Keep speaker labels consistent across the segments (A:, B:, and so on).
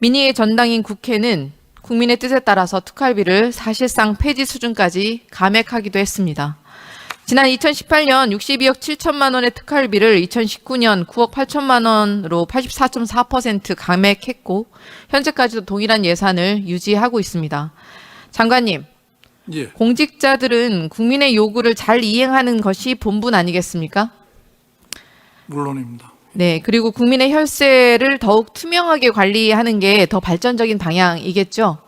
A: 민의의 전당인 국회는 국민의 뜻에 따라서 특활비를 사실상 폐지 수준까지 감액하기도 했습니다. 지난 2018년 62억 7천만 원의 특활비를 2019년 9억 8천만 원으로 84.4% 감액했고 현재까지도 동일한 예산을 유지하고 있습니다. 장관님,
B: 예.
A: 공직자들은 국민의 요구를 잘 이행하는 것이 본분 아니겠습니까?
B: 물론입니다.
A: 네, 그리고 국민의 혈세를 더욱 투명하게 관리하는 게 더 발전적인 방향이겠죠?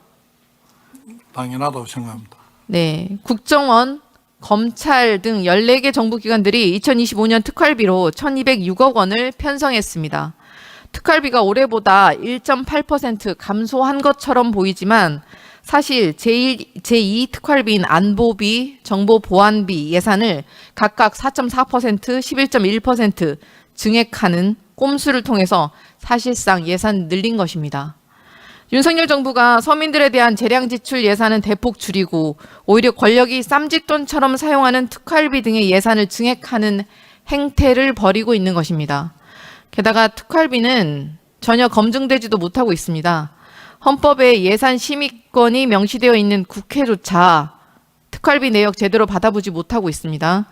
B: 당연하다고 생각합니다.
A: 네, 국정원, 검찰 등 14개 정부기관들이 2025년 특활비로 1,206억 원을 편성했습니다. 특활비가 올해보다 1.8% 감소한 것처럼 보이지만 사실 제2 특활비인 안보비, 정보보안비 예산을 각각 4.4%, 11.1% 증액하는 꼼수를 통해서 사실상 예산 늘린 것입니다. 윤석열 정부가 서민들에 대한 재량 지출 예산은 대폭 줄이고 오히려 권력이 쌈짓돈처럼 사용하는 특활비 등의 예산을 증액하는 행태를 벌이고 있는 것입니다. 게다가 특활비는 전혀 검증되지도 못하고 있습니다. 헌법에 예산 심의권이 명시되어 있는 국회조차 특활비 내역 제대로 받아보지 못하고 있습니다.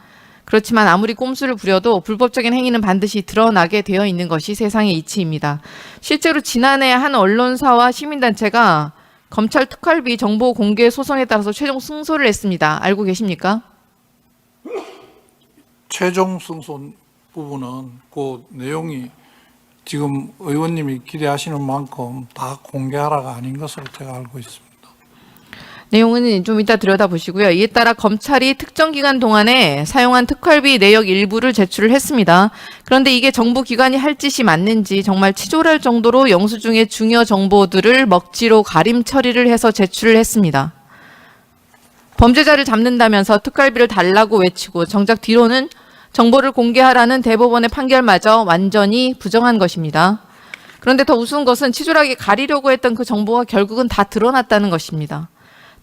A: 그렇지만 아무리 꼼수를 부려도 불법적인 행위는 반드시 드러나게 되어 있는 것이 세상의 이치입니다. 실제로 지난해 한 언론사와 시민단체가 검찰 특활비 정보 공개 소송에 따라서 최종 승소를 했습니다. 알고 계십니까?
B: 최종 승소 부분은 그 내용이 지금 의원님이 기대하시는 만큼 다 공개하라가 아닌 것으로 제가 알고 있습니다.
A: 내용은 좀 이따 들여다보시고요. 이에 따라 검찰이 특정 기간 동안에 사용한 특활비 내역 일부를 제출을 했습니다. 그런데 이게 정부 기관이 할 짓이 맞는지 정말 치졸할 정도로 영수증의 중요 정보들을 먹지로 가림 처리를 해서 제출을 했습니다. 범죄자를 잡는다면서 특활비를 달라고 외치고 정작 뒤로는 정보를 공개하라는 대법원의 판결마저 완전히 부정한 것입니다. 그런데 더 우스운 것은 치졸하게 가리려고 했던 그 정보가 결국은 다 드러났다는 것입니다.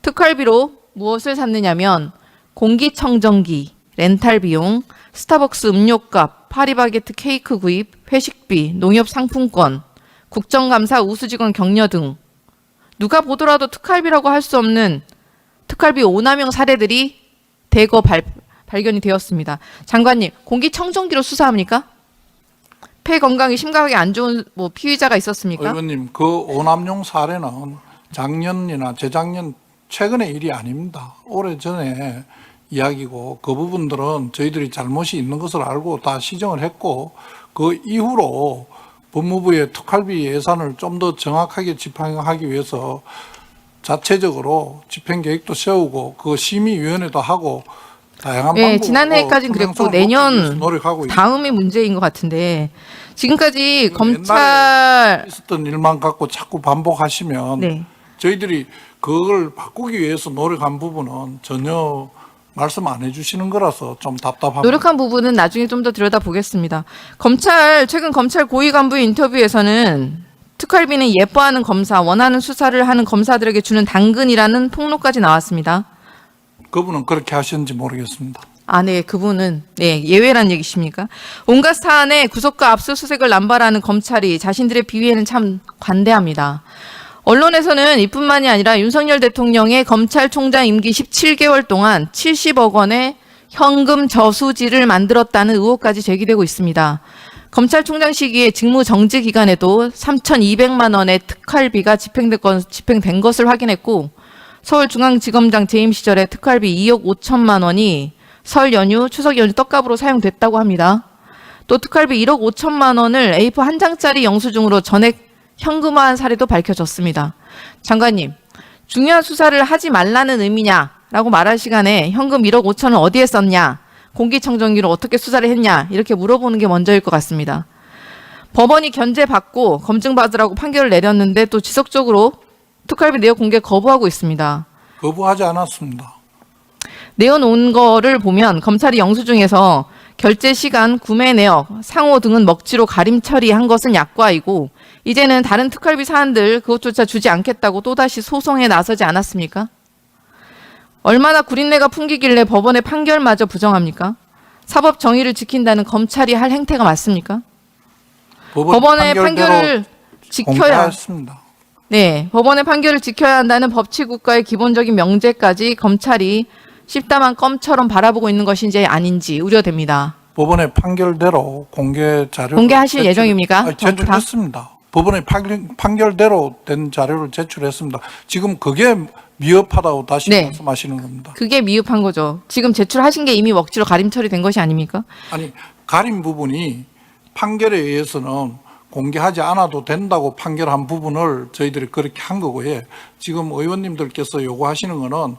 A: 특활비로 무엇을 샀느냐면 공기청정기, 렌탈 비용, 스타벅스 음료값, 파리바게트 케이크 구입, 회식비, 농협 상품권, 국정감사 우수직원 격려 등 누가 보더라도 특활비라고 할 수 없는 특활비 오남용 사례들이 대거 발견이 되었습니다. 장관님, 공기청정기로 수사합니까? 폐 건강이 심각하게 안 좋은 피의자가 있었습니까?
B: 의원님, 그 오남용 사례는 작년이나 재작년 최근의 일이 아닙니다. 오래전에 이야기고 그 부분들은 저희들이 잘못이 있는 것을 알고 다 시정을 했고 그 이후로 법무부의 특활비 예산을 좀 더 정확하게 집행하기 위해서 자체적으로 집행계획도 세우고 그 심의위원회도 하고 다양한
A: 네,
B: 방법으로
A: 지난해까지는 그랬고 내년
B: 노력하고
A: 다음이 문제인 것 같은데 지금까지
B: 옛날에
A: 검찰
B: 있었던 일만 갖고 자꾸 반복하시면
A: 네.
B: 저희들이 그걸 바꾸기 위해서 노력한 부분은 전혀 말씀 안 해주시는 거라서 좀 답답합니다.
A: 노력한 부분은 나중에 좀 더 들여다보겠습니다. 최근 검찰 고위 간부의 인터뷰에서는 특활비는 예뻐하는 검사, 원하는 수사를 하는 검사들에게 주는 당근이라는 폭로까지 나왔습니다.
B: 그분은 그렇게 하셨는지 모르겠습니다.
A: 아, 네, 그분은 예외란 얘기십니까? 온갖 사안에 구속과 압수수색을 남발하는 검찰이 자신들의 비위에는 참 관대합니다. 언론에서는 이뿐만이 아니라 윤석열 대통령의 검찰총장 임기 17개월 동안 70억 원의 현금 저수지를 만들었다는 의혹까지 제기되고 있습니다. 검찰총장 시기에 직무 정지 기간에도 3,200만 원의 특활비가 집행된 것을 확인했고 서울중앙지검장 재임 시절에 특활비 2억 5천만 원이 설 연휴, 추석 연휴 떡값으로 사용됐다고 합니다. 또 특활비 1억 5천만 원을 A4 한 장짜리 영수증으로 전액 현금화한 사례도 밝혀졌습니다. 장관님, 중요한 수사를 하지 말라는 의미냐라고 말할 시간에 현금 1억 5천을 어디에 썼냐, 공기청정기로 어떻게 수사를 했냐 이렇게 물어보는 게 먼저일 것 같습니다. 법원이 견제받고 검증받으라고 판결을 내렸는데 또 지속적으로 특활비 내역 공개 거부하고 있습니다.
B: 거부하지 않았습니다.
A: 내어놓은 거를 보면 검찰이 영수증에서 결제 시간, 구매 내역, 상호 등은 먹지로 가림 처리한 것은 약과이고 이제는 다른 특활비 사안들 그것조차 주지 않겠다고 또다시 소송에 나서지 않았습니까? 얼마나 구린내가 풍기길래 법원의 판결마저 부정합니까? 사법 정의를 지킨다는 검찰이 할 행태가 맞습니까? 법원의 판결을 지켜야
B: 공개했습니다.
A: 네, 법원의 판결을 지켜야 한다는 법치국가의 기본적인 명제까지 검찰이 씹다만 껌처럼 바라보고 있는 것인지 아닌지 우려됩니다.
B: 법원의 판결대로 공개 자료
A: 공개하실 예정입니까? 전부 다?
B: 제출했습니다. 법원의 판결대로 된 자료를 제출했습니다. 지금 그게 미흡하다고 다시
A: 네.
B: 말씀하시는 겁니다.
A: 그게 미흡한 거죠. 지금 제출하신 게 이미 억지로 가림 처리된 것이 아닙니까?
B: 아니, 가린 부분이 판결에 의해서는 공개하지 않아도 된다고 판결한 부분을 저희들이 그렇게 한 거고요. 지금 의원님들께서 요구하시는 거는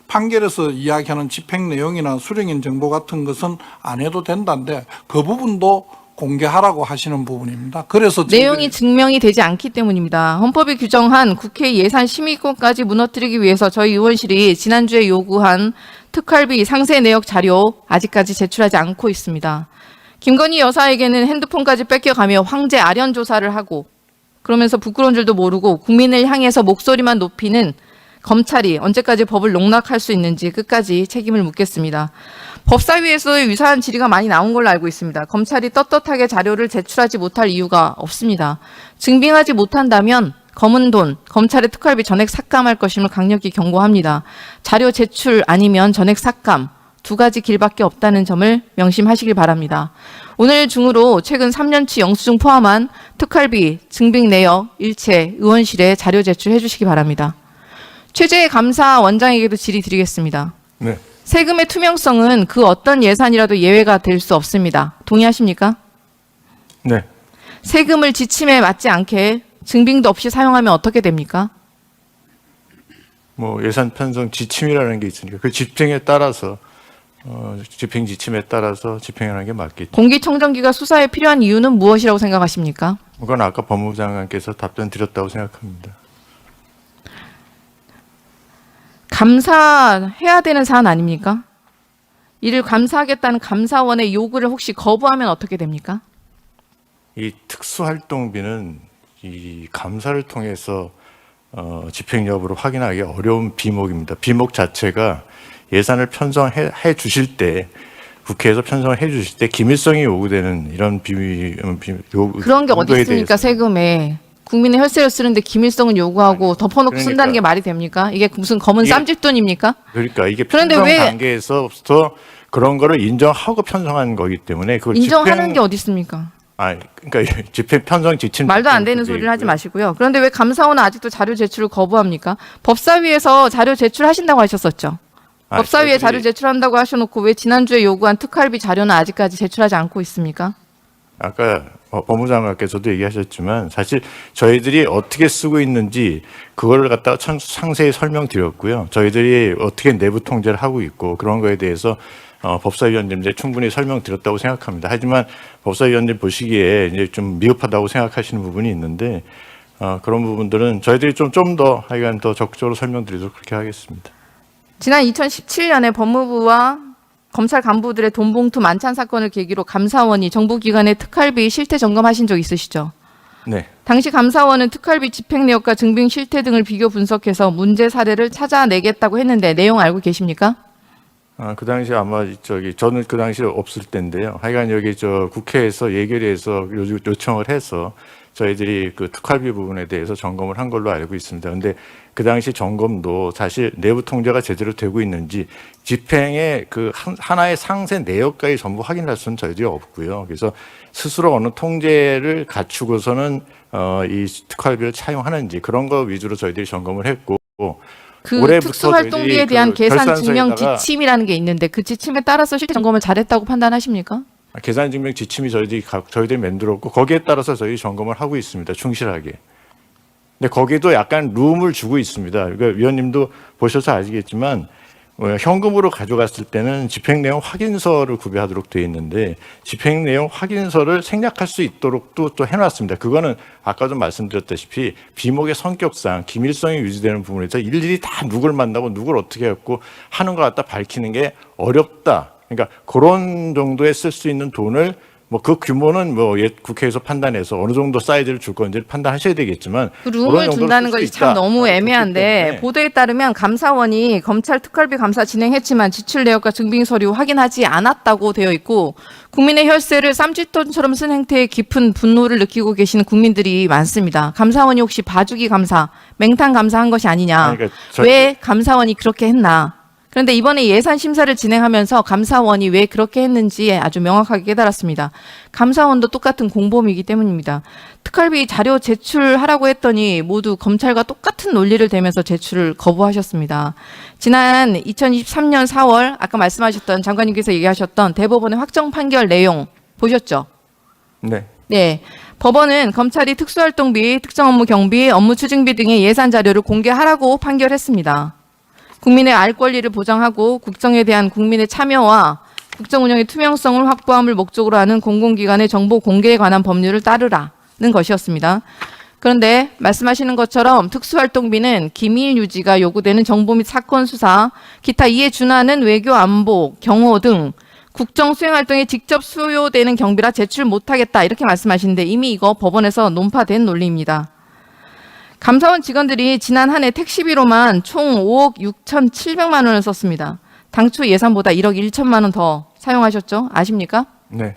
B: 판결에서 이야기하는 집행 내용이나 수령인 정보 같은 것은 안 해도 된다는데 그 부분도 공개하라고 하시는 부분입니다. 그래서
A: 내용이 증명이 되지 않기 때문입니다. 헌법이 규정한 국회 예산 심의권까지 무너뜨리기 위해서 저희 의원실이 지난주에 요구한 특활비 상세 내역 자료 아직까지 제출하지 않고 있습니다. 김건희 여사에게는 핸드폰까지 뺏겨가며 황제 아련 조사를 하고 그러면서 부끄러운 줄도 모르고 국민을 향해서 목소리만 높이는 검찰이 언제까지 법을 농락할 수 있는지 끝까지 책임을 묻겠습니다. 법사위에서의 유사한 질의가 많이 나온 걸로 알고 있습니다. 검찰이 떳떳하게 자료를 제출하지 못할 이유가 없습니다. 증빙하지 못한다면 검은 돈, 검찰의 특활비 전액 삭감할 것임을 강력히 경고합니다. 자료 제출 아니면 전액 삭감, 두 가지 길밖에 없다는 점을 명심하시길 바랍니다. 오늘 중으로 최근 3년치 영수증 포함한 특활비, 증빙 내역, 일체 의원실에 자료 제출해 주시기 바랍니다. 최재해 감사원장에게도 질의 드리겠습니다.
C: 네.
A: 세금의 투명성은 그 어떤 예산이라도 예외가 될 수 없습니다. 동의하십니까?
C: 네.
A: 세금을 지침에 맞지 않게 증빙도 없이 사용하면 어떻게 됩니까?
C: 뭐 예산 편성 지침이라는 게 있으니까 그 집행에 따라서 집행 지침에 따라서 집행하는 게 맞겠죠.
A: 공기청정기가 수사에 필요한 이유는 무엇이라고 생각하십니까?
C: 그건 아까 법무부 장관께서 답변 드렸다고 생각합니다.
A: 감사해야 되는 사안 아닙니까? 이를 감사하겠다는 감사원의 요구를 혹시 거부하면 어떻게 됩니까?
C: 이 특수활동비는 이 감사를 통해서 집행 여부를 확인하기 어려운 비목입니다. 비목 자체가 예산을 편성해 주실 때 국회에서 편성을 해 주실 때 기밀성이 요구되는 이런
A: 그런 게 어디
C: 용도에
A: 있습니까?
C: 대해서.
A: 세금에. 국민의 혈세를 쓰는데 기밀성은 요구하고 덮어놓고
C: 그러니까.
A: 쓴다는 게 말이 됩니까? 이게 무슨 검은
C: 이게-
A: 쌈짓돈입니까?
C: 그러니까 이게
A: 그런데
C: 편성
A: 왜-
C: 단계에서부터 그런 거를 인정하고 편성한 거기 때문에 그걸
A: 인정하는 게 어디 있습니까?
C: 그러니까 집행 편성 지침
A: 말도 안 되는 소리를 하지 마시고요. 그런데 왜 감사원은 아직도 자료 제출을 거부합니까? 법사위에서 자료 제출하신다고 하셨었죠. 법사위에 자료 제출한다고 하셔놓고 왜 지난주에 요구한 특활비 자료는 아직까지 제출하지 않고 있습니까?
C: 아까 법무장관께서도 얘기하셨지만 사실 저희들이 어떻게 쓰고 있는지 그거를 갖다가 상세히 설명드렸고요. 저희들이 어떻게 내부 통제를 하고 있고 그런 거에 대해서 법사위원님들 충분히 설명드렸다고 생각합니다. 하지만 법사위원님 보시기에 이제 좀 미흡하다고 생각하시는 부분이 있는데 그런 부분들은 저희들이 좀 더 하여간 더 적극적으로 설명드리도록 그렇게 하겠습니다.
A: 지난 2017년에 법무부와 검찰 간부들의 돈봉투 만찬 사건을 계기로 감사원이 정부기관의 특활비 실태 점검하신 적 있으시죠?
C: 네.
A: 당시 감사원은 특활비 집행 내역과 증빙 실태 등을 비교 분석해서 문제 사례를 찾아내겠다고 했는데 내용 알고 계십니까?
C: 그 당시 아마 저는 그 당시에 없을 때인데요. 하여간 여기 국회에서 예결위에서 요청을 해서 저희들이 그 특활비 부분에 대해서 점검을 한 걸로 알고 있습니다. 근데 그 당시 점검도 사실 내부 통제가 제대로 되고 있는지 집행의 그 하나의 상세 내역까지 전부 확인할 수는 저희들이 없고요. 그래서 스스로 어느 통제를 갖추고서는 이 특활비를 차용하는지 그런 거 위주로 저희들이 점검을 했고
A: 그
C: 올해부터
A: 특수활동비에
C: 저희들이
A: 대한
C: 그
A: 계산 증명
C: 결산서에다가
A: 지침이라는 게 있는데 그 지침에 따라서 실태 점검을 잘했다고 판단하십니까?
C: 계산 증명 지침이 저희들이 만들었고 거기에 따라서 저희 점검을 하고 있습니다. 충실하게. 근데 거기에도 약간 룸을 주고 있습니다. 그러니까 위원님도 보셔서 아시겠지만 현금으로 가져갔을 때는 집행 내용 확인서를 구비하도록 되어 있는데 집행 내용 확인서를 생략할 수 있도록 또 해놨습니다. 그거는 아까도 말씀드렸다시피 비목의 성격상 기밀성이 유지되는 부분에서 일일이 다 누굴 만나고 누굴 어떻게 했고 하는 것 갖다 밝히는 게 어렵다. 그러니까 그런 정도에 쓸 수 있는 돈을 뭐 그 규모는 뭐 국회에서 판단해서 어느 정도 사이즈를 줄 건지 판단하셔야 되겠지만
A: 그
C: 그런
A: 룸을
C: 정도로
A: 둔다는
C: 쓸수
A: 것이 참
C: 있다.
A: 너무
C: 그렇기
A: 애매한데
C: 때문에
A: 보도에 따르면 감사원이 검찰 특활비 감사 진행했지만 지출 내역과 증빙 서류 확인하지 않았다고 되어 있고 국민의 혈세를 쌈짓돈처럼 쓴 행태에 깊은 분노를 느끼고 계시는 국민들이 많습니다. 감사원이 혹시 봐주기 감사, 맹탕 감사한 것이 아니냐?
C: 아니, 그러니까
A: 왜 감사원이 그렇게 했나? 그런데 이번에 예산 심사를 진행하면서 감사원이 왜 그렇게 했는지 아주 명확하게 깨달았습니다. 감사원도 똑같은 공범이기 때문입니다. 특활비 자료 제출하라고 했더니 모두 검찰과 똑같은 논리를 대면서 제출을 거부하셨습니다. 지난 2023년 4월 아까 말씀하셨던 장관님께서 얘기하셨던 대법원의 확정 판결 내용 보셨죠?
C: 네.
A: 네. 법원은 검찰이 특수활동비, 특정 업무 경비, 업무 추징비 등의 예산 자료를 공개하라고 판결했습니다. 국민의 알 권리를 보장하고 국정에 대한 국민의 참여와 국정 운영의 투명성을 확보함을 목적으로 하는 공공기관의 정보 공개에 관한 법률을 따르라는 것이었습니다. 그런데 말씀하시는 것처럼 특수활동비는 기밀 유지가 요구되는 정보 및 사건 수사, 기타 이에 준하는 외교 안보, 경호 등 국정 수행 활동에 직접 수요되는 경비라 제출 못하겠다 이렇게 말씀하시는데 이미 이거 법원에서 논파된 논리입니다. 감사원 직원들이 지난 한 해 택시비로만 총 5억 6,700만 원을 썼습니다. 당초 예산보다 1억 1천만 원 더 사용하셨죠? 아십니까?
C: 네.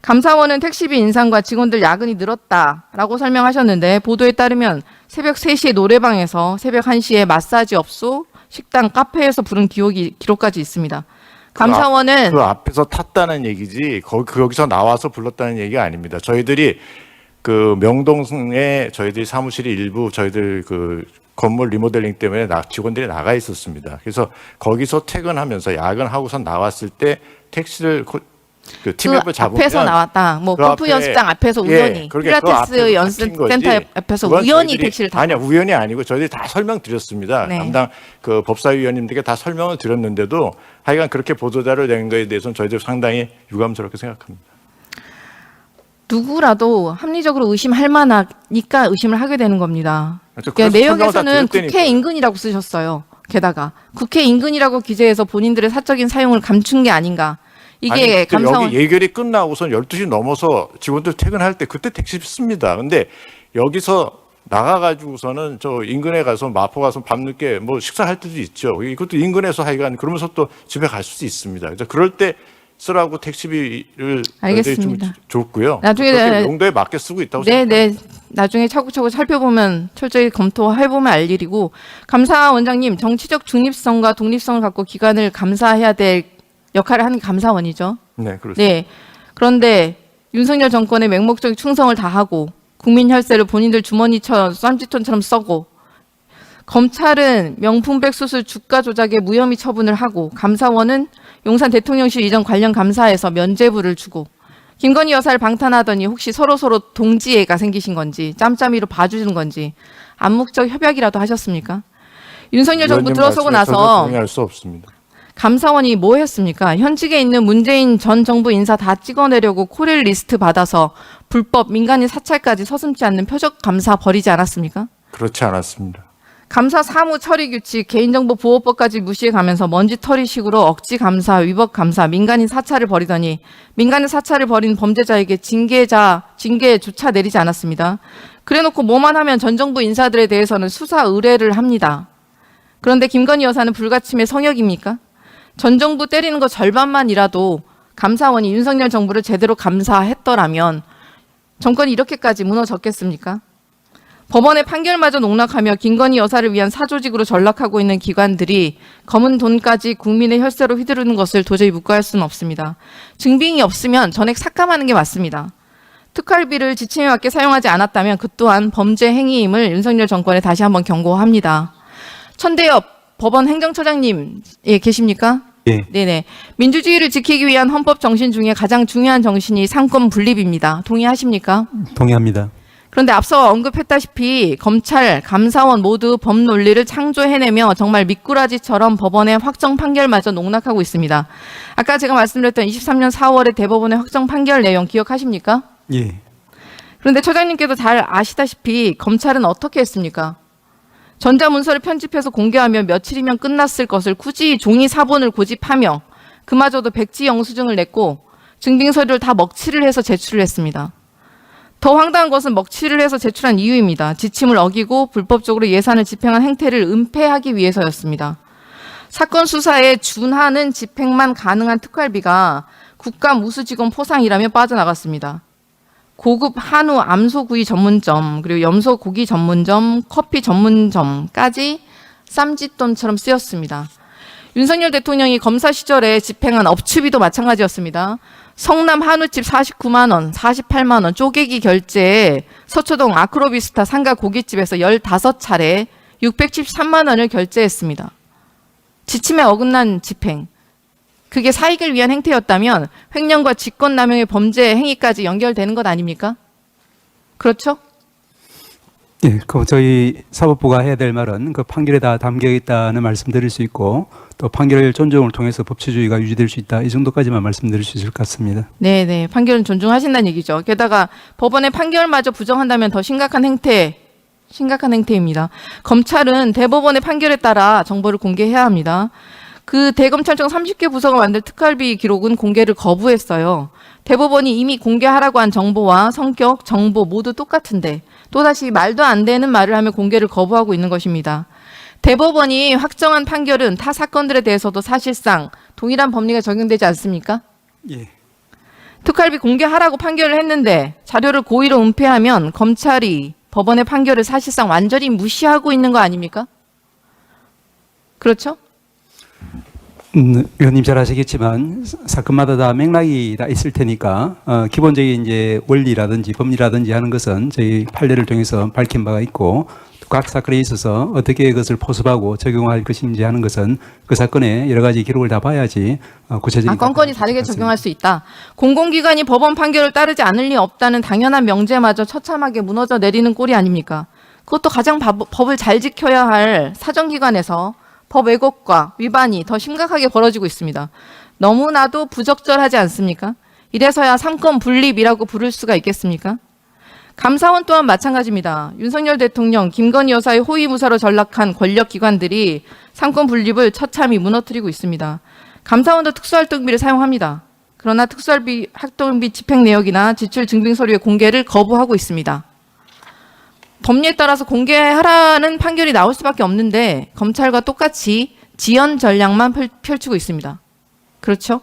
A: 감사원은 택시비 인상과 직원들 야근이 늘었다라고 설명하셨는데 보도에 따르면 새벽 3시에 노래방에서 새벽 1시에 마사지 업소, 식당, 카페에서 부른 기록까지 있습니다. 감사원은
C: 그 앞에서 탔다는 얘기지 거기서 나와서 불렀다는 얘기가 아닙니다. 저희들이 그 명동에 저희들이 사무실이 일부 저희들 그 건물 리모델링 때문에 직원들이 나가 있었습니다. 그래서 거기서 퇴근하면서 야근하고서 나왔을 때 택시를 그 팀앱을 잡으면
A: 앞에서 나왔다. 뭐
C: 그
A: 골프
C: 앞에-
A: 연습장 앞에서 우연히
C: 그러니까 그
A: 필라테스
C: 앞에서
A: 연습센터
C: 탁힌 거지.
A: 앞에서
C: 그건
A: 우연히
C: 저희들이-
A: 택시를 타고
C: 아니야 우연이 아니고 저희들이 다 설명드렸습니다.
A: 네.
C: 담당 그 법사위원님들께 다 설명을 드렸는데도 하여간 그렇게 보도자를 낸 거에 대해서는 저희들 상당히 유감스럽게 생각합니다.
A: 누구라도 합리적으로 의심할 만하니까 의심을 하게 되는 겁니다.
C: 그래서
A: 그러니까
C: 설명을 다
A: 내역에서는
C: 드렸다니까요.
A: 국회 인근이라고 쓰셨어요. 게다가 국회 인근이라고 기재해서 본인들의 사적인 사용을 감춘 게 아닌가. 이게
C: 아니, 그때
A: 감사원
C: 여기 예결이 끝나고선 12시 넘어서 직원들 퇴근할 때 그때 택시 씁니다. 근데 여기서 나가가지고서는 저 인근에 가서 마포 가서 밤늦게 뭐 식사할 때도 있죠. 이것도 인근에서 하여간 그러면서 또 집에 갈 수도 있습니다. 그래서 그럴 때 쓰라고 택시비를
A: 알겠습니다.
C: 좀 줬고요.
A: 나중에
C: 그렇게 용도에 맞게 쓰고 있다고
A: 네. 나중에 차곡차곡 살펴보면 철저히 검토해보면 알 일이고 감사원장님 정치적 중립성과 독립성을 갖고 기관을 감사해야 될 역할을 하는 게 감사원이죠.
C: 네, 그렇습니다.
A: 네. 그런데 윤석열 정권의 맹목적인 충성을 다하고 국민 혈세를 본인들 주머니처럼 쌈짓돈처럼 써고 검찰은 명품백 수수 주가 조작에 무혐의 처분을 하고 감사원은 용산 대통령실 이전 관련 감사에서 면죄부를 주고 김건희 여사를 방탄하더니 혹시 서로 동지애가 생기신 건지 짬짬이로 봐주는 건지 암묵적 협약이라도 하셨습니까? 윤석열 정부
C: 의원님
A: 들어서고
C: 말씀에 전혀
A: 나서
C: 동의할 수 없습니다.
A: 감사원이 뭐 했습니까? 현직에 있는 문재인 전 정부 인사 다 찍어내려고 코릴 리스트 받아서 불법 민간인 사찰까지 서슴지 않는 표적 감사 벌이지 않았습니까?
C: 그렇지 않았습니다.
A: 감사 사무 처리 규칙, 개인정보 보호법까지 무시해가면서 먼지털이식으로 억지 감사, 위법 감사, 민간인 사찰을 벌이더니 민간인 사찰을 벌인 범죄자에게 징계조차 내리지 않았습니다. 그래놓고 뭐만 하면 전 정부 인사들에 대해서는 수사 의뢰를 합니다. 그런데 김건희 여사는 불가침의 성역입니까? 전 정부 때리는 거 절반만이라도 감사원이 윤석열 정부를 제대로 감사했더라면 정권이 이렇게까지 무너졌겠습니까? 법원의 판결마저 농락하며 김건희 여사를 위한 사조직으로 전락하고 있는 기관들이 검은 돈까지 국민의 혈세로 휘두르는 것을 도저히 묵과할 수는 없습니다. 증빙이 없으면 전액 삭감하는 게 맞습니다. 특활비를 지침에 맞게 사용하지 않았다면 그 또한 범죄 행위임을 윤석열 정권에 다시 한번 경고합니다. 천대엽 법원 행정처장님 계십니까?
D: 예.
A: 네네. 민주주의를 지키기 위한 헌법 정신 중에 가장 중요한 정신이 상권 분립입니다. 동의하십니까?
D: 동의합니다.
A: 그런데 앞서 언급했다시피 검찰, 감사원 모두 법 논리를 창조해내며 정말 미꾸라지처럼 법원의 확정 판결마저 농락하고 있습니다. 아까 제가 말씀드렸던 23년 4월의 대법원의 확정 판결 내용 기억하십니까?
D: 예.
A: 그런데 처장님께도 잘 아시다시피 검찰은 어떻게 했습니까? 전자문서를 편집해서 공개하며 며칠이면 끝났을 것을 굳이 종이 사본을 고집하며 그마저도 백지 영수증을 냈고 증빙 서류를 다 먹칠을 해서 제출을 했습니다. 더 황당한 것은 먹칠을 해서 제출한 이유입니다. 지침을 어기고 불법적으로 예산을 집행한 행태를 은폐하기 위해서였습니다. 사건 수사에 준하는 집행만 가능한 특활비가 국감 우수직원 포상이라며 빠져나갔습니다. 고급 한우 암소구이 전문점, 그리고 염소 고기 전문점, 커피 전문점까지 쌈짓돈처럼 쓰였습니다. 윤석열 대통령이 검사 시절에 집행한 업추비도 마찬가지였습니다. 성남 한우집 49만 원, 48만 원 쪼개기 결제에 서초동 아크로비스타 상가 고깃집에서 15차례 673만 원을 결제했습니다. 지침에 어긋난 집행. 그게 사익을 위한 행태였다면 횡령과 직권남용의 범죄 행위까지 연결되는 것 아닙니까? 그렇죠?
D: 예, 그 저희 사법부가 해야 될 말은 그 판결에 다 담겨 있다는 말씀드릴 수 있고 또 판결 존중을 통해서 법치주의가 유지될 수 있다 이 정도까지만 말씀드릴 수 있을 것 같습니다.
A: 네, 판결은 존중하신다는 얘기죠. 게다가 법원의 판결마저 부정한다면 더 심각한 행태입니다. 검찰은 대법원의 판결에 따라 정보를 공개해야 합니다. 그 대검찰청 30개 부서가 만든 특활비 기록은 공개를 거부했어요. 대법원이 이미 공개하라고 한 정보와 성격, 정보 모두 똑같은데 또다시 말도 안 되는 말을 하며 공개를 거부하고 있는 것입니다. 대법원이 확정한 판결은 타 사건들에 대해서도 사실상 동일한 법리가 적용되지 않습니까?
D: 예.
A: 특활비 공개하라고 판결을 했는데 자료를 고의로 은폐하면 검찰이 법원의 판결을 사실상 완전히 무시하고 있는 거 아닙니까? 그렇죠?
D: 의원님 잘 아시겠지만 사건마다 다 맥락이 다 있을 테니까 기본적인 이제 원리라든지 법리라든지 하는 것은 저희 판례를 통해서 밝힌 바가 있고 각 사건에 있어서 어떻게 그것을 포섭하고 적용할 것인지 하는 것은 그 사건의 여러 가지 기록을 다 봐야지 구체적인.
A: 건건이 다르게 적용할 수 있다. 공공기관이 법원 판결을 따르지 않을 리 없다는 당연한 명제마저 처참하게 무너져 내리는 꼴이 아닙니까? 그것도 가장 법을 잘 지켜야 할 사정기관에서 법 왜곡과 위반이 더 심각하게 벌어지고 있습니다. 너무나도 부적절하지 않습니까? 이래서야 삼권 분립이라고 부를 수가 있겠습니까? 감사원 또한 마찬가지입니다. 윤석열 대통령, 김건희 여사의 호위무사로 전락한 권력기관들이 삼권 분립을 처참히 무너뜨리고 있습니다. 감사원도 특수활동비를 사용합니다. 그러나 특수활동비 집행 내역이나 지출 증빙 서류의 공개를 거부하고 있습니다. 법리에 따라서 공개하라는 판결이 나올 수밖에 없는데 검찰과 똑같이 지연 전략만 펼치고 있습니다. 그렇죠?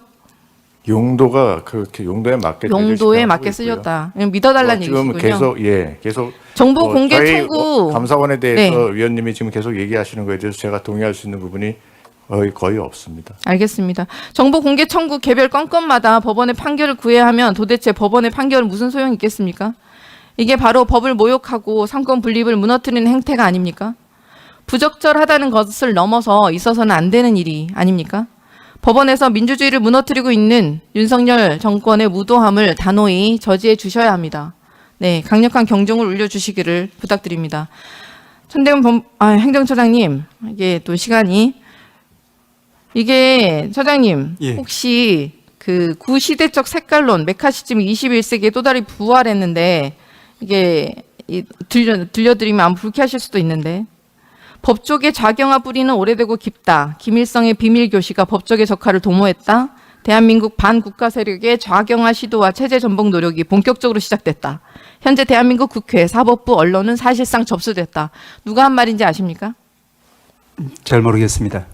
C: 용도가 그렇게 용도에 맞게
A: 용도에 맞게 쓰였다. 믿어달라는
C: 지금
A: 얘기시군요.
C: 계속
A: 정보 공개
C: 저희
A: 청구.
C: 감사원에 대해서
A: 네.
C: 위원님이 지금 계속 얘기하시는 거에 대해서 제가 동의할 수 있는 부분이 거의 없습니다.
A: 알겠습니다. 정보 공개 청구 개별 건건마다 법원의 판결을 구해야 하면 도대체 법원의 판결은 무슨 소용이 있겠습니까? 이게 바로 법을 모욕하고 삼권 분립을 무너뜨리는 행태가 아닙니까? 부적절하다는 것을 넘어서 있어서는 안 되는 일이 아닙니까? 법원에서 민주주의를 무너뜨리고 있는 윤석열 정권의 무도함을 단호히 저지해 주셔야 합니다. 네, 강력한 경종을 울려주시기를 부탁드립니다. 천대훈 행정처장님, 이게 또 시간이 처장님,
D: 예.
A: 혹시 그 구시대적 색깔론 메카시즘 21세기에 또 다른 부활했는데 이게 들려드리면 아마 불쾌하실 수도 있는데 법조계 좌경화 뿌리는 오래되고 깊다. 김일성의 비밀교시가 법조계 적화를 도모했다. 대한민국 반국가 세력의 좌경화 시도와 체제 전복 노력이 본격적으로 시작됐다. 현재 대한민국 국회, 사법부, 언론은 사실상 접수됐다. 누가 한 말인지 아십니까?
D: 잘 모르겠습니다.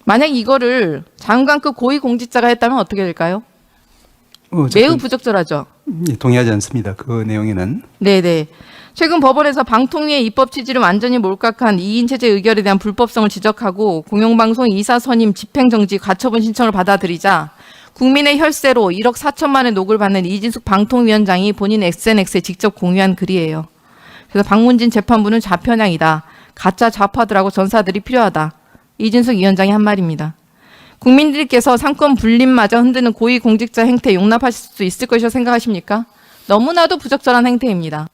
A: 만약 이거를 장관급 고위공직자가 했다면 어떻게 될까요? 매우
D: 어쨌든,
A: 부적절하죠.
D: 동의하지 않습니다. 그 내용에는.
A: 네네. 최근 법원에서 방통위의 입법 취지를 완전히 몰각한 2인 체제 의결에 대한 불법성을 지적하고 공영방송 이사 선임 집행정지 가처분 신청을 받아들이자 국민의 혈세로 1억 4천만의 녹을 받는 이진숙 방통위원장이 본인 SNS에 직접 공유한 글이에요. 그래서 박문진 재판부는 좌편향이다. 가짜 좌파들하고 전사들이 필요하다. 이진숙 위원장이 한 말입니다. 국민들께서 삼권 분립마저 흔드는 고위공직자 행태 용납하실 수 있을 것이라 생각하십니까? 너무나도 부적절한 행태입니다.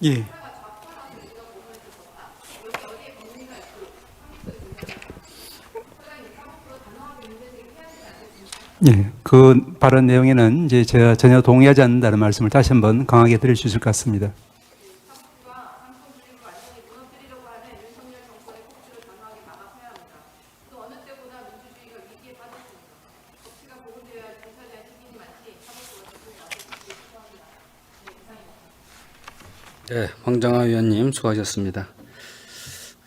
D: 예. 예, 그 발언 내용에는 이제 제가 전혀 동의하지 않는다는 말씀을 다시 한번 강하게 드릴 수 있을 것 같습니다.
E: 네, 황정화 위원님 수고하셨습니다.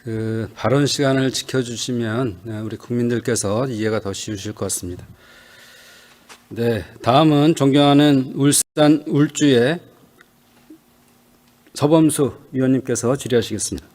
E: 그 발언 시간을 지켜주시면 우리 국민들께서 이해가 더 쉬우실 것 같습니다. 네, 다음은 존경하는 울산 울주의 서범수 위원님께서 질의하시겠습니다.